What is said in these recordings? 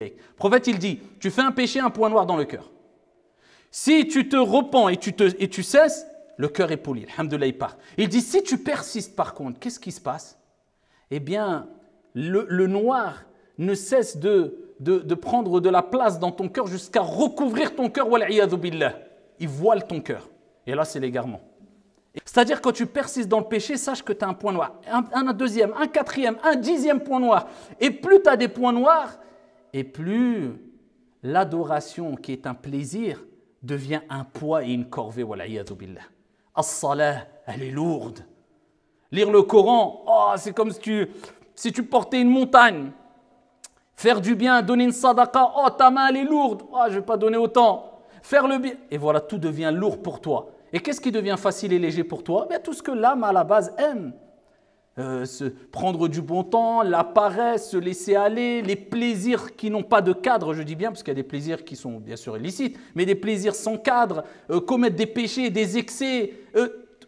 Le prophète, il dit, tu fais un péché, un point noir dans le cœur. Si tu te repens et tu cesses, le cœur est poli. Alhamdoulilah, il part. Il dit, si tu persistes par contre, qu'est-ce qui se passe? Eh bien, le noir ne cesse de prendre de la place dans ton cœur jusqu'à recouvrir ton cœur. Wal'iyadhu billah. Il voile ton cœur. Et là, c'est l'égarement. C'est-à-dire, quand tu persistes dans le péché, sache que tu as un point noir. Un deuxième, un quatrième, un 10e point noir. Et plus tu as des points noirs, et plus l'adoration, qui est un plaisir, devient un poids et une corvée. Wal'iyadhu billah. As-salah, elle est lourde. Lire le Coran, oh, c'est comme si tu portais une montagne. Faire du bien, donner une sadaqa, oh, ta main elle est lourde, oh, je ne vais pas donner autant. Faire le bien, et voilà, tout devient lourd pour toi. Et qu'est-ce qui devient facile et léger pour toi? Bien, tout ce que l'âme à la base aime. Prendre du bon temps, la paresse, se laisser aller, les plaisirs qui n'ont pas de cadre, je dis bien, parce qu'il y a des plaisirs qui sont bien sûr illicites, mais des plaisirs sans cadre, commettre des péchés, des excès,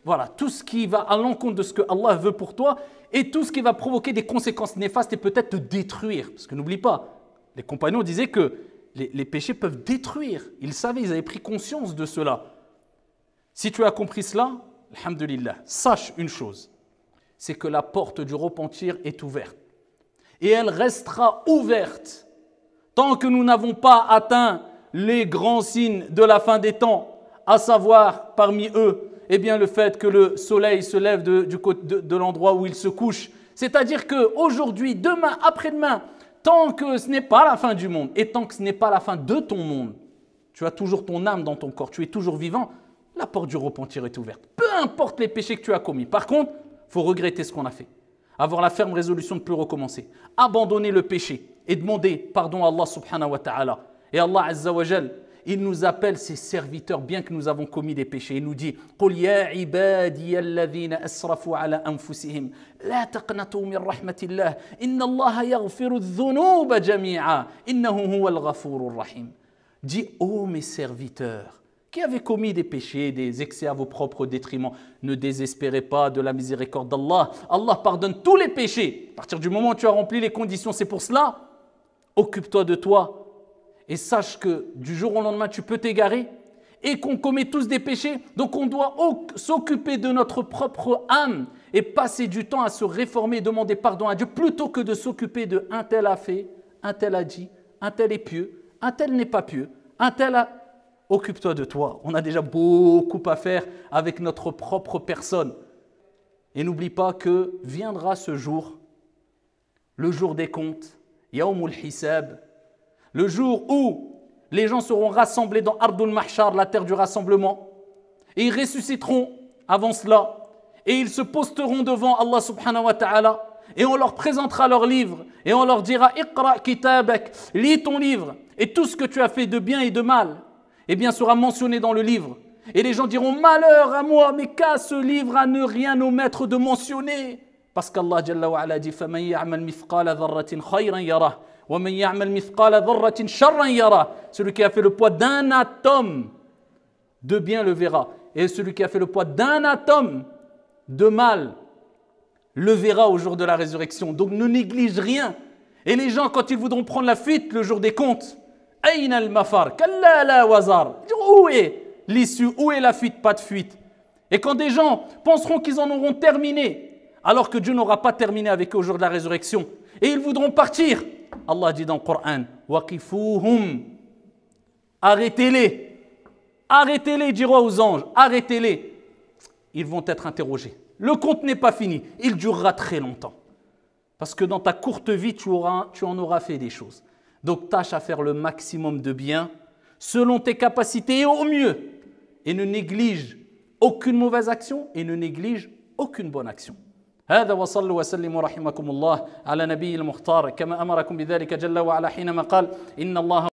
voilà, tout ce qui va à l'encontre de ce que Allah veut pour toi et tout ce qui va provoquer des conséquences néfastes et peut-être te détruire. Parce que n'oublie pas, les compagnons disaient que les péchés peuvent détruire. Ils savaient, ils avaient pris conscience de cela. Si tu as compris cela, alhamdulillah, sache une chose, c'est que la porte du repentir est ouverte. Et elle restera ouverte tant que nous n'avons pas atteint les grands signes de la fin des temps, à savoir parmi eux, eh bien, le fait que le soleil se lève de l'endroit où il se couche. C'est-à-dire qu'aujourd'hui, demain, après-demain, tant que ce n'est pas la fin du monde et tant que ce n'est pas la fin de ton monde, tu as toujours ton âme dans ton corps, tu es toujours vivant, la porte du repentir est ouverte. Peu importe les péchés que tu as commis. Par contre, il faut regretter ce qu'on a fait. Avoir la ferme résolution de ne plus recommencer. Abandonner le péché et demander pardon à Allah subhanahu wa ta'ala. Et Allah azza wa jal, il nous appelle ses serviteurs, bien que nous avons commis des péchés. Il nous dit قُلْ يَا عِبَادِيَ الَّذِينَ أَسْرَفُوا عَلَى أَنفُسِهِمْ لَا تَقْنَطُوا مِنْ رَحْمَةِ اللَّهِ إِنَّ اللَّهَ يَغْفِرُ الذُّنُوبَ جَمِيعًا إِنَّهُ هُوَ الْغَفُورُ الرَّحِيمُ. Dis, ô mes serviteurs, qui avez commis des péchés, des excès à vos propres détriments, ne désespérez pas de la miséricorde d'Allah. Allah pardonne tous les péchés. À partir du moment où tu as rempli les conditions, c'est pour cela. Occupe-toi de toi. Et sache que du jour au lendemain, tu peux t'égarer et qu'on commet tous des péchés. Donc, on doit s'occuper de notre propre âme et passer du temps à se réformer et demander pardon à Dieu plutôt que de s'occuper de un tel a fait, un tel a dit, un tel est pieux, un tel n'est pas pieux, un tel a... Occupe-toi de toi. On a déjà beaucoup à faire avec notre propre personne. Et n'oublie pas que viendra ce jour, le jour des comptes, Yawmul Hisab, le jour où les gens seront rassemblés dans Ardul Mahshar, la terre du rassemblement, et ils ressusciteront avant cela, et ils se posteront devant Allah subhanahu wa ta'ala, et on leur présentera leur livre, et on leur dira « Iqra kitabak » lis ton livre, et tout ce que tu as fait de bien et de mal, eh bien sera mentionné dans le livre. Et les gens diront « Malheur à moi, mais qu'à ce livre à ne rien omettre de mentionner » parce qu'Allah Jalla wa Ala dit « فَمَنْ يَعْمَلْ مِثْقَالَ ذَرَّةٍ خَيْرًا يَرَهُ وَمَنْ يَعْمَلْ مِثْقَالَ ذَرَّةٍ شَرًّا يَرَهُ » Celui qui a fait le poids d'un atome de bien le verra. Et celui qui a fait le poids d'un atome de mal le verra au jour de la résurrection. Donc ne néglige rien. Et les gens, quand ils voudront prendre la fuite le jour des comptes, Aïna al-mafar, kalla la wazar. Où est l'issue? Où est la fuite? Pas de fuite. Et quand des gens penseront qu'ils en auront terminé, alors que Dieu n'aura pas terminé avec eux au jour de la résurrection, et ils voudront partir, Allah dit dans le Coran, waqifuhum, arrêtez-les, arrêtez-les, dira aux anges, arrêtez-les. Ils vont être interrogés. Le compte n'est pas fini, il durera très longtemps. Parce que dans ta courte vie, tu en auras fait des choses. Donc, tâche à faire le maximum de bien, selon tes capacités et au mieux. Et ne néglige aucune mauvaise action et ne néglige aucune bonne action. هذا وصلوا وسلموا رحمكم الله على نبي المختار كما أمركم بذلك جل وعلا حينما قال إن الله